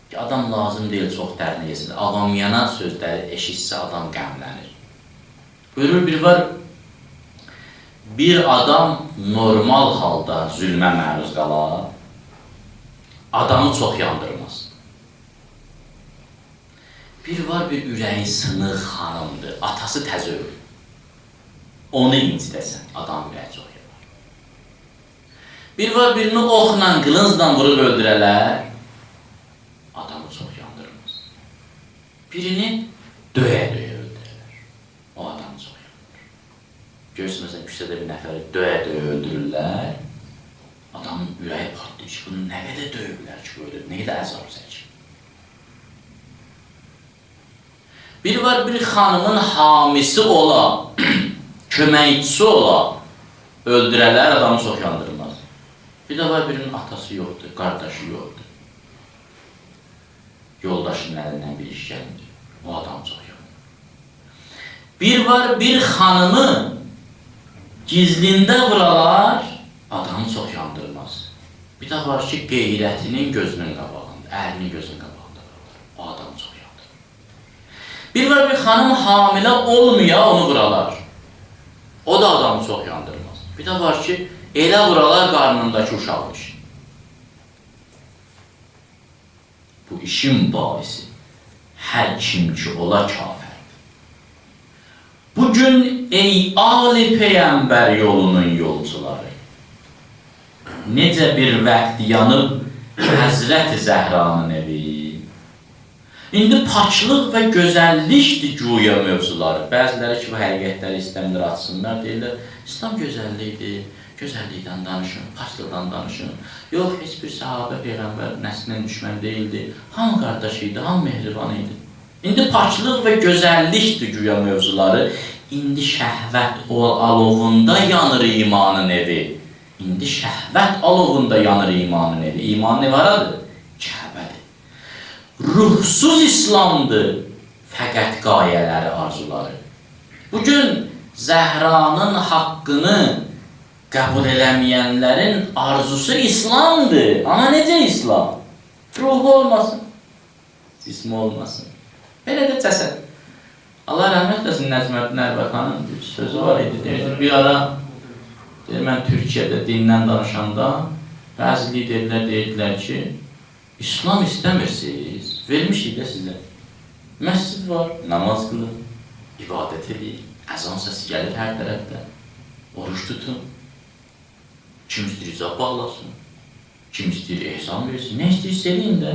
Ki, adam lazım deyil, çox dərinə yesin. Avamiyana sözləri eşitsə adam qəmlənir. Buyurur, bir var, bir adam normal halda zülmə məruz qalar, adamı çox yandırmaz. Bir var bir ürəyi sınıq xanımdır, atası təzə ölür. Onu incidəsən, adam ürəyi çox yanar. Bir var birini oxla, qılıncla vurub öldürələr, adamı çox yandırmaz. Birini döyə-döyə öldürələr, o adam çox yanır. Görürsün, məsələn, küçədə bir nəfəri döyə-döyə öldürürlər, adamın ürəyi partlayır ki, bunu nə qədər döyürlər ki, öldürür, nə qədər əzab çəkir. Bir var bir xanımın hamisi ola, köməkçisi ola, öldürələr adamı çox yandırmaz. Bir də var birinin atası yoxdur, qardaşı yoxdur. Yoldaşının əlindən bir iş gəlmir, o adam çox yanır. Bir var bir xanımı gizlində vuralar, adamı çox yandırmaz. Bir də var ki, qeyrətinin gözünün qabağında, əlinin gözünün qabağında vuralar, o adam çox yanır. Bir var bir xanım hamilə olmaya onu vuralar. O da adamı çox yandırmaz. Bir də var ki, elə vuralar qarnındakı uşaqmış. Bu işin baisi hər kim ki ola kafirdir. Bugün ey Ali Peyğəmbər yolunun yolcuları, necə bir vaxt yanıb Həzrət Zəhranın evi, İndi paçlıq və gözəllikdir güya mövzuları. Bəziləri ki, bu həqiqətləri istəmirlər, açsınlar, deyirlər, İslam gözəllikdir, gözəllikdən danışın, paçlıqdan danışın. Yox, heç bir sahabə, Peyğəmbər nəslindən düşmən deyildi, hamı qardaş idi, hamı mehriban idi. İndi paçlıq və gözəllikdir güya mövzuları. İndi şəhvət alovunda yanır imanın evi. İndi şəhvət alovunda yanır imanın evi. İmanın evi haradır? Kəbədir. Ruhsuz İslamdır, fəqət qayələri, arzuları. Bugün Zəhranın haqqını qəbul eləməyənlərin arzusu İslamdır. Amma necə İslam? Ruhu olmasın, cismi olmasın. Belə də cəsəd. Allah rəhmət eləsin, Nəcməddin Ərbəxanın bir sözü var idi. Deyirdim, bir ara mən Türkiyədə dindən danışanda bəzi liderlər deyirdilər ki, İslam istəmirsiniz, vermişik də sizə. Məscid var, namaz qılın, ibadət edin, əzan səsi gəlir hər tərəfdə. Oruç tutun, kim istəyir icab bağlasın, kim istəyir ehsan versin, nə istəyirsə eləyin də.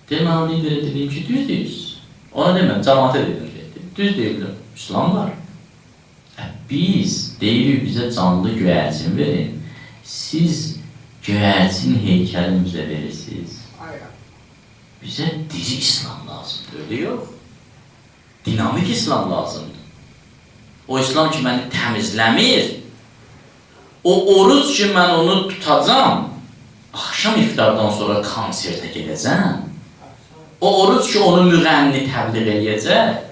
Deyir, mən o lideri dediyim ki, düz deyirsiniz. Ona deməm, cəmaata dedim, düz deyirdim, İslam var. Biz deyirik, bizə canlı göyərçin verin, siz göyərçin heykəlimizə verirsiniz. Bizə diri İslam lazımdır, öyle yox. Dinamik İslam lazımdır. O İslam ki, məni təmizləmir, o oruç ki, mən onu tutacam, axşam iftardan sonra konsertə gedəcəm, o oruç ki, onu müğənni təbliğ eləyəcək,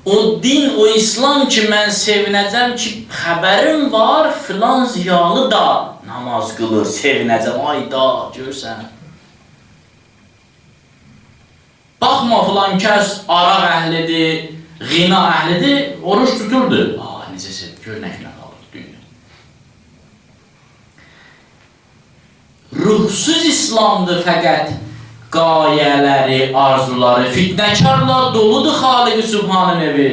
o din, o İslam ki, mən sevinəcəm ki, xəbərim var, filan ziyalı da namaz qılır, sevinəcəm, ayda, görsən. Baxma, filan kəs araq əhlidir, ğina əhlidir, oruç tuturdu. Necə sevdi, gör nə günə qalır dünya. Ruhsuz İslamdır fəqət qayələri, arzuları, fitnəkarlar doludur Xaliq-i Sübhanın evi.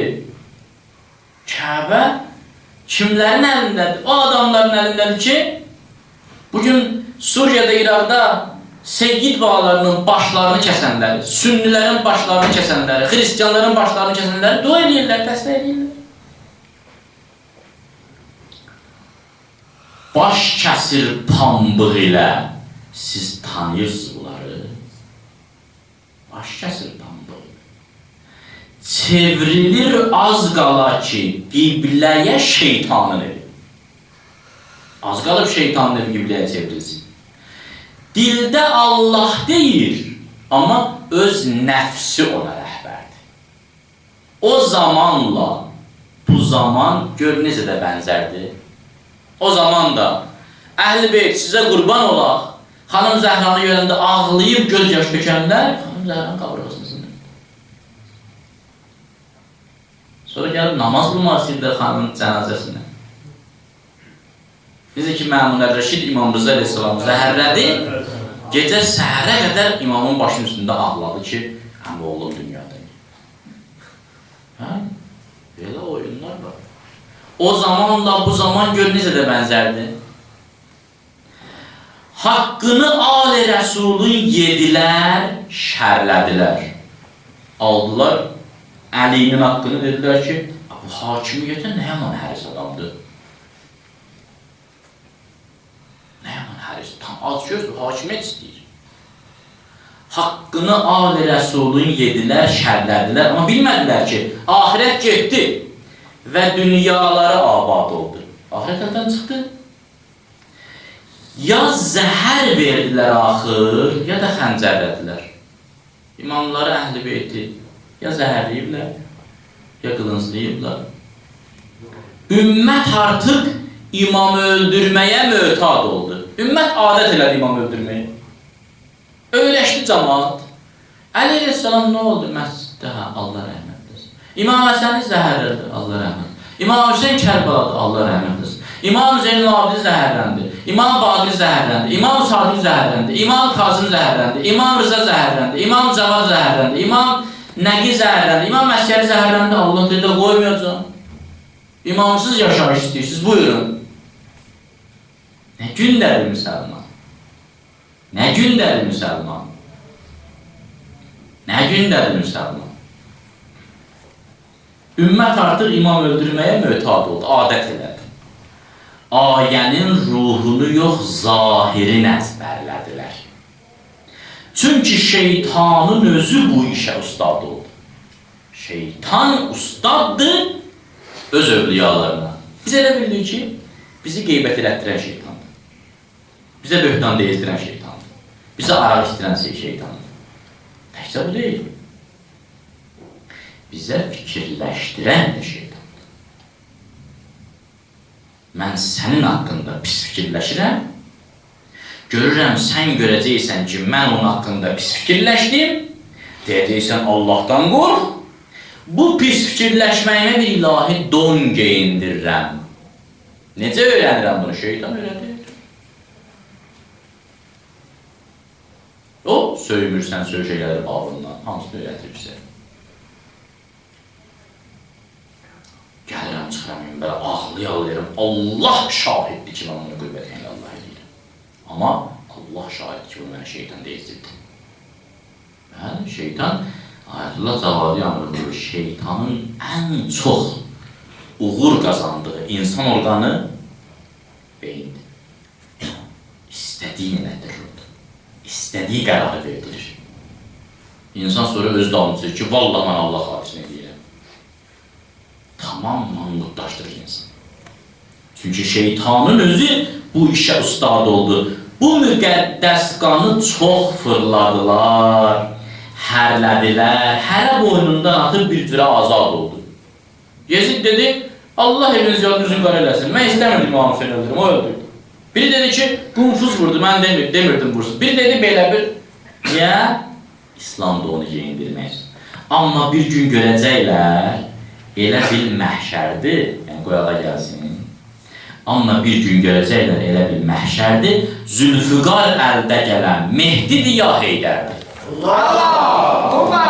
Kəbə kimlərin əlindədir? O adamların əlindədir ki, bugün Suriyada, İraqda Seyyid bağlarının başlarını kəsənləri, Sünnilərin başlarını kəsənləri, Xristiyanların başlarını kəsənləri dua edirlər, təsbih edirlər. Baş kəsir pambıq ilə, siz tanıyırsınız bunları. Baş kəsir pambıq. Çevrilir az qala ki, qibləyə şeytanın evi. Az qalıb şeytanın evi qibləyə çevrilsin. Dildə Allah deyir, amma öz nəfsi ona rəhbərdir. O zamanla bu zaman gör necə də bənzərdir. O zaman da Əhl-i Beyt sizə qurban olaq, xanım Zəhranı görəndə ağlayıb göz yaş tökənlər, xanım Zəhranın qabrağasını sınır. Sonra gəlib namaz qılmaq istəyirlər xanımın cənazəsinə. Necə ki, Məmun Əl-Rəşid İmam Rıza Aleyhisselam zəhərlədi, Gecə səhərə qədər imamın başının üstündə ağladı ki, həm oğlum dünyadan. Hə? Belə oyunlar var. O zamanla bu zaman gör necə də bənzərdir. Haqqını Ali Rəsulun yedilər, şərlədilər. Aldılar, Əlinin haqqını dedilər ki, bu hakimiyyətə nə yaman həris adamdır? Nə yaman həris? Tam az gözdür, hakimiyyət istəyir. Haqqını Ali Rəsulun yedilər, şərlədilər. Amma bilmədilər ki, ahirət getdi və dünyaları abad oldu. Ahirət əldən çıxdı. Ya zəhər verdilər axır, ya da xəncərlədilər. İmamları əhl-i beyti ya zəhərləyiblər, ya qılınclayıblar. Ümmət artıq imamı öldürməyə mötad oldu. Ümmət adət elədi imamı öldürməyə. Öyləşdi cəmaat. Əli əleyhissalam nə oldu? Məsciddə, Allah rəhmət etsin. İmam Həsəni zəhərlədi, Allah rəhmət etsin. İmam Hüseyin Kərbaladı, Allah rəhmət etsin. İmam Zeynul Abidin zəhərləndi. İmam Baqir zəhərləndi. İmam Sadiq zəhərləndi. İmam Kazım zəhərləndi. İmam Rıza zəhərləndi. İmam Cavad zəhərləndi. İmam Nəqi zəhərləndi. İmam Məskəri zəhərləndi. Allah dedi, qoymayacaq. İmamsız yaşayış istəyirsiniz, buyurun. Nə gündədir müsəlman? Nə gündədir müsəlman? Nə gündədir müsəlman? Ümmət artıq imam öldürməyə mötad oldu, adət elədi. Ayənin ruhunu yox, zahirin əzbərlədilər. Çünki şeytanın özü bu işə ustad oldu. Şeytan ustaddır öz övliyalarına. Biz elə bildik ki, bizi qeybət elətdirən şeytandır. Bizə böhtan deyildirən şeytandır. Bizə araq istirən şeytandır. Təkcə bu deyil. Bizə fikirləşdirən də şeytandır. Mən sənin haqqında pis fikirləşirəm, görürəm, sən görəcəksən ki, mən onun haqqında pis fikirləşdim, deyəcəksən, Allahdan qorx, bu pis fikirləşməyimə bir ilahi don geyindirirəm. Necə öyrənirəm bunu? Şeytan öyrədir. O, söymürsən söyləyələri babından, hamısını öyrədir bizə. Gəlirəm, çıxıram, belə ağlayalıyırım. Allah şahiddir ki, mən onu qüvvətən Allah edirəm. Amma Allah şahiddir ki, bunu mənə şeytan deyizdirdi. Yəni, şeytan, Ayətullah Cavadi anırır, şeytanın ən çox uğur qazandığı insan orqanı beyindir. İstədiyin elədir orada. İstədiyi qərarı verdirir. İnsan sonra öz davranışır ki, vallahi mən Allah xatirinə deyirəm. Tamam manqurtlaşdırır insan. Çünki şeytanın özü bu işə ustad oldu. Bu müqəddəs qanı çox fırladılar, hərlədilər, hərə boynundan atıb bir cürə azad oldu. Yezid dedi, Allah eviniz yadınızın qara eləsin, mən istəmirdim İmam Hüseyin öldürüm, o öldürdü. Biri dedi ki, qunfuz vurdu, mən demirdim vursun. Biri dedi, belə bir, ya, İslamda onu yeyindirmək. Amma bir gün görəcəklər, elə bil məhşərdir, yəni qoyağa gəlsin. Amma bir gün görəcəklər, elə bil məhşərdir, Zülfüqar əldə gələn Mehdidir ya Heydərdir. Allahumma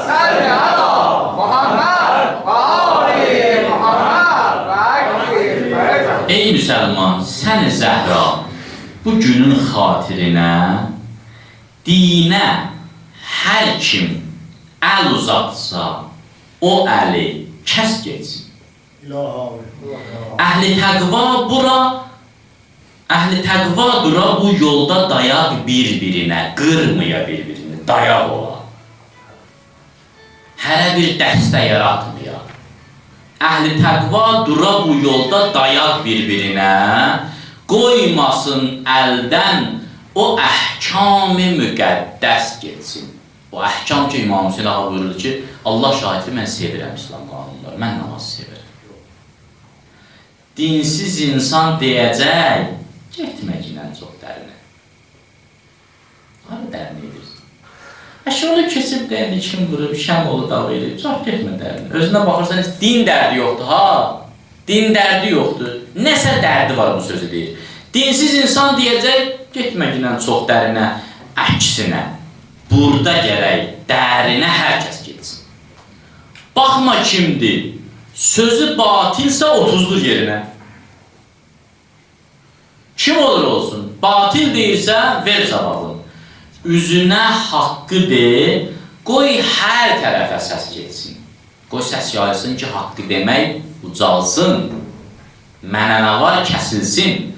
salli ala Muhammed və ali Muhammed və akil. Ey müsəlman, sən Zəhra, bu günün xatirinə, dinə hər kim əl uzatsa, o əli kəs geçsin. Əhli təqva dura bu yolda dayaq bir-birinə, qırmaya bir-birini, dayaq ola. Hərə bir dəstə yaratmaya. Əhli təqva dura bu yolda dayaq bir-birinə, qoymasın əldən o əhkam-ı müqəddəs geçsin. O əhkam ki, İmam Hüseyin ağa buyurdu ki, Allah şahiddir, mən sevirəm İslam qanunları, mən namazı sevirəm. Dinsiz insan deyəcək, getməklə çox dərinə. Hara dərinə edirsin? Əşoğlu kesib deyəndə kim vurub, şəm olu dağ edib, çox getmə dərinə. Özünə baxırsan, din dərdi yoxdur, ha? Din dərdi yoxdur. Nəsə dərdi var bu sözü deyir. Dinsiz insan deyəcək, getməklə çox dərinə. əksinə, burada gərək dərinə hər kəs getsin. Baxma kimdir, sözü batilsə 30-dur yerinə. Kim olur olsun, batil deyirsə, ver cavabını. Üzünə haqqı de, qoy hər tərəfə səs getsin. Qoy səs yayılsın ki, haqqı demək ucalsın, mənənə var kəsilsin.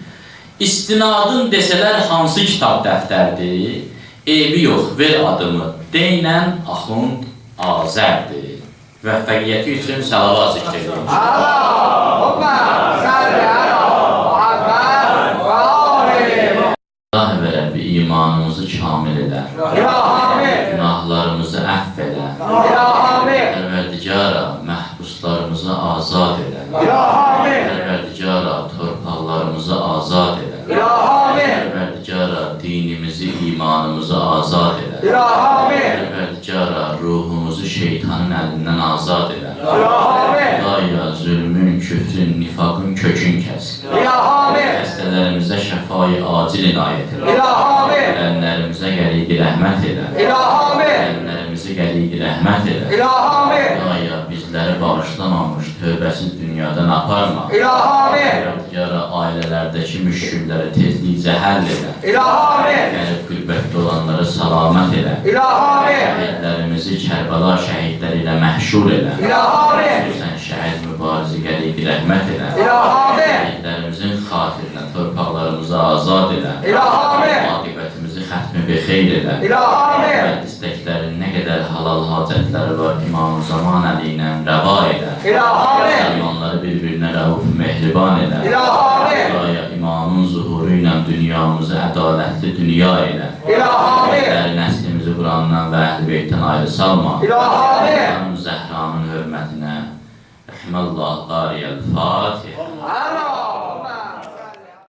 İstinadın desələr hansı kitab dəftərdir, eybi yox, ver adımı, deynən Axund Azərdir. Müvəffəqiyyəti üçün salavat zikr edirəm. Allahümmə salli ala Muhammed və ali. Allah və Rəbbi imanımızı kamil edə, günahlarımızı əff edə, Pərverdigara məhbuslarımızı azad edə, Pərverdigara torpaqlarımızı azad edə, Pərverdigara dinimizi, imanımızı azad edə, Pərverdigara ruhumuzu şeytanın əlindən azad edə, Xudaya zülmün, küfrün, nifaqın kökün kəs, xəstələrimizə şəfayı acil inayət edə, ölənlərimizə qəlidi rəhmət edə, ölənlərimizi qəlidi rəhmət edə, Xudaya bizləri bağışlamamış, tövbəsiz dünyadan aparma, Pərverdigara ailələrdəki müşkülləri tezlikcə həll edə, gəlib qürbətdə olanları salamət edə, şəhidlərimizi Kərbəla şəhidləri ilə məhşur edə, xüsusən şəhid mübarizi qəlidi rəhmət edə, şəhidlərimizin xatirinə torpaqlarımızı azad edə, aqibətimizi xətmi bexeyr edə, müqəddisliklərin nə qədər halal hacətləri var İmam-ı Zaman Əli ilə rəva edə, Müsəlmanları bir-birinə rəuf mehriban edə, Xudaya imamın zuhuru ilə dünyamızı ədalətli dünya edə, nəslimizi Qurandan və Əhl-i Beytdən ayrı salma, Zəhranın hörmətinə Rəhməllah Qariyəl Fatihə.